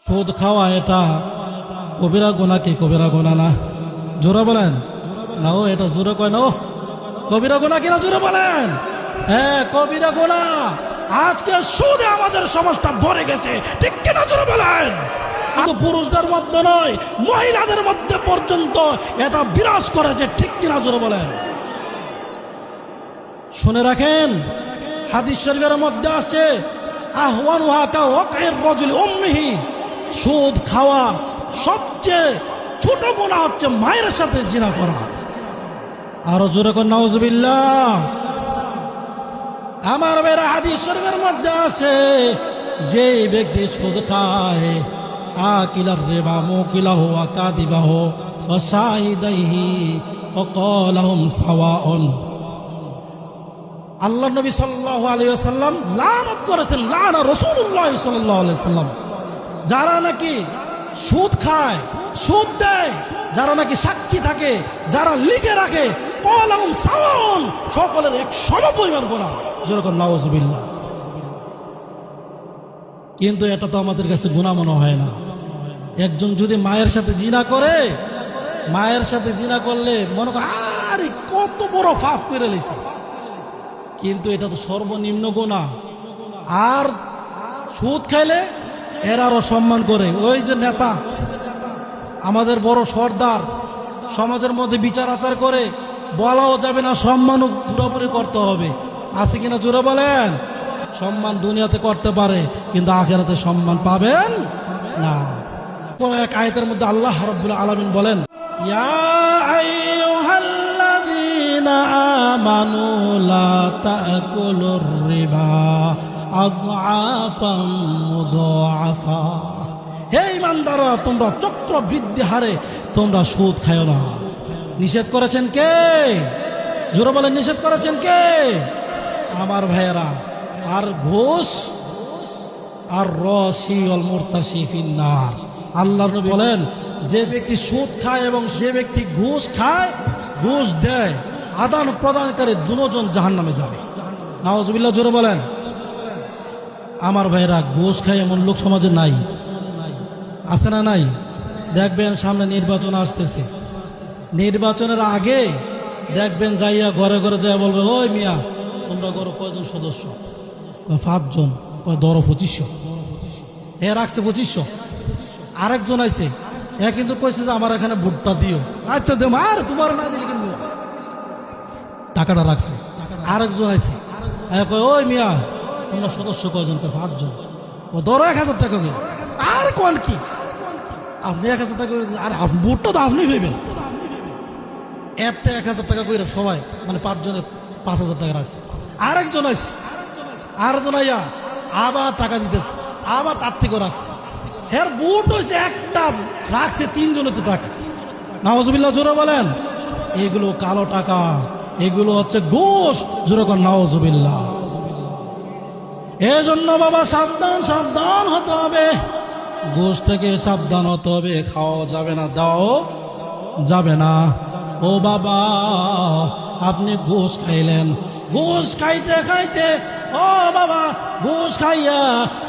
সুদ খাওয়া এটা কবিরা গুনাহ কি কবিরা গুনাহ না? জোরে বলেন না। ও এটা জোরে কয় না। ও কবিরা গুনাহ কিনা জোরে বলেন। হ্যাঁ কবিরা গুনাহ। আজকে সুদে আমাদের সমাজটা ভরে গেছে, ঠিক কিনা জোরে বলেন। শুধু পুরুষদের মধ্যে নয়, মহিলাদের মধ্যে পর্যন্ত এটা বিরাজ করেছে, ঠিক কিনা জোরে বলেন। শুনে রাখেন, হাদিস শরীফের মধ্যে আসছে আহওয়ানুহা কাওয়াকির রাজুলি উম্মিহি, সুদ খাওয়া সবচেয়ে ছোট গুনাহ হচ্ছে মায়ের সাথে জিনা করা। আরো জোরে করে নাউজুবিল্লাহ। আমার বেরা হাদিস শরীফের মধ্যে আছে যে ব্যক্তি সুদ খায় আকিলার রিবা মুকিলাহু ওয়া কাদিবাহু ওয়া শাহিদাইহি ওয়া ক্বালাহুম সাওয়াউন, আল্লাহ নবী সাল্লাল্লাহু আলাইহি ওয়াসাল্লাম লানত করেছেন, লানা রাসূলুল্লাহ সাল্লাল্লাহু আলাইহি ওয়াসাল্লাম, যারা নাকি সুদ খায়, সুদ দেয়, যারা নাকি সাক্ষী থাকে, যারা লিখে রাখে, ক্বালাহুম সাওয়াউন, সকলের এক সমপরিমাণ গুনাহ। যেরকম নাউজুবিল্লাহ। কিন্তু এটা তো আমাদের কাছে গুনাহ মনে হয় না। একজন যদি মায়ের সাথে জিনা করে, মায়ের সাথে জিনা করলে মনে করে আরে কত বড় পাপ করে লইছে, কিন্তু এটা তো সর্বনিম্ন গুনাহ। আর সুদ খাইলে এর আরো সম্মান করে। ওই যে নেতা, আমাদের বড় সর্দার, সমাজের মধ্যে বিচার আচার করে, বলাও যাবে না, সম্মানও পুরোপুরি করতে হবে। আছে কিনা জোরে বলেন। সম্মান দুনিয়াতে করতে পারে, কিন্তু আখিরাতে সম্মান পাবেন না। কোন এক আয়াতের মধ্যে আল্লাহ রাব্বুল আলামিন বলেন, ইয়া আইয়ুহাল্লাযীনা আমানু লা তাকুলুর রিবা আদআফাম মুদাআফা, হে ঈমানদাররা, তোমরা চক্রবৃদ্ধি হারে তোমরা সুদ খাও না। নিষেধ করেছেন কে? জোরে বলেন, নিষেধ করেছেন কে? আমার ভাইয়েরা। আর ঘুষ আর রসি অল মুরতাসি ফিন্নার, আল্লাহর নবী বলেন যে ব্যক্তি সুদ খায় এবং যে ব্যক্তি ঘুষ খায়, ঘুষ দেয়, আদান প্রদানকারী দুজন জাহান্নামে যাবে। নাউজুবিল্লাহ। জোরে বলেন। আমার ভাইরা, ঘুষ খায় এমন লোক সমাজে নাই, আছে না? নাই। দেখবেন সামনে নির্বাচন আসতেছে, নির্বাচনের আগে দেখবেন যাইয়া ঘরে ঘরে যাইয়া বলবে, ওই মিয়া তোমরা ঘরে কয়জন সদস্য? 5 জন। ধরো 2500। এ রাখছে 2500। আরেকজন আইছে, এ কিন্তু কইছে যে আমার এখানে ভোটটা দিও। আচ্ছা দেব, আর তোমার না দিলে কিন্তু টাকাটা রাখছে। আরেকজন আইছে, ওই মিয়া তোমরা সদস্য কয়জন? 5 জন। ও ধরো 1000 টাকা। আর কোন কি আপনি 1000 টাকা, আর ভোটটা তো আপনি হইবেন। এতে 1000 টাকা করে সবাই, মানে 5 জনের 5000 টাকা রাখছে। আরেকজন আইছে, আরেকজন আইয়া আবার টাকা দিতেছে, আবার তার থেকে রাখছে। এর বুট হয়েছে একটা, রাখছে 3 জনের তো টাকা। নাউজুবিল্লাহ। জোরে বলেন। এগুলো কালো টাকা, এগুলো হচ্ছে ঘুষ। জোরে কর নাউজুবিল্লাহ। এই জন্য বাবা সাবধান, সাবধান হতে হবে। ঘুষ থেকে সাবধান হতে হবে। খাওয়া যাবে না, দাও যাবে না। ও বাবা, আপনি ঘুষ খাইলেন, ঘুষ খাইতে খাইতে, ও বাবা, ঘুষ খাইয়া,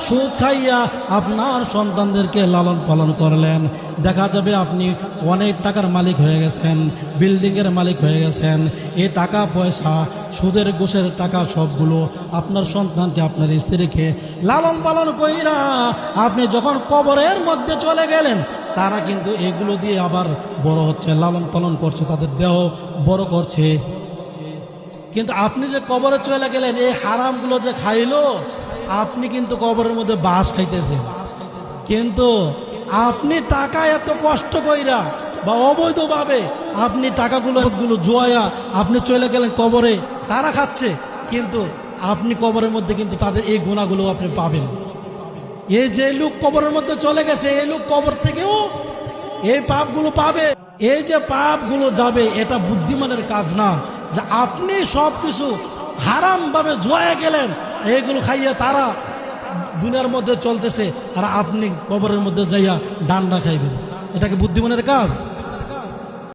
সুদ খাইয়া আপনার সন্তানদেরকে লালন পালন করলেন। দেখা যাবে আপনি অনেক টাকার মালিক হয়ে গেছেন, বিল্ডিংয়ের মালিক হয়ে গেছেন। এই টাকা পয়সা, সুদের ঘুষের টাকা সবগুলো আপনার সন্তানকে, আপনার স্ত্রীকে লালন পালন কইরা আপনি যখন কবরের মধ্যে চলে গেলেন, তারা কিন্তু এগুলো দিয়ে আবার বড় হচ্ছে, লালন পালন করছে, তাদের দেহ বড় করছে। কিন্তু আপনি যে কবরে চলে গেলেন, এই হারামগুলো যে খাইলো, আপনি কিন্তু কবরের মধ্যে বাস খাইতেছেন। কিন্তু আপনি টাকা এত কষ্ট কইরা বা অবৈধভাবে আপনি টাকাগুলো জোয়া আপনি চলে গেলেন কবরে, তারা খাচ্ছে, কিন্তু আপনি কবরের মধ্যে কিন্তু তাদের এই গুনাহগুলো আপনি পাবেন। এই যে লোক কবরের মধ্যে চলে গেছে, এই লোক কবর থেকেও এই পাপগুলো পাবে। এই যে পাপগুলো যাবে, এটা বুদ্ধিমানের কাজ না যে আপনি সব কিছু হারাম ভাবে জোয়া গেলেন, এইগুলো খাইয়া তারা দুনিয়ার মধ্যে চলতেছে, আর আপনি কবরের মধ্যে যাইয়া ডান্ডা খাইবেন। এটাকে বুদ্ধিমানের কাজ?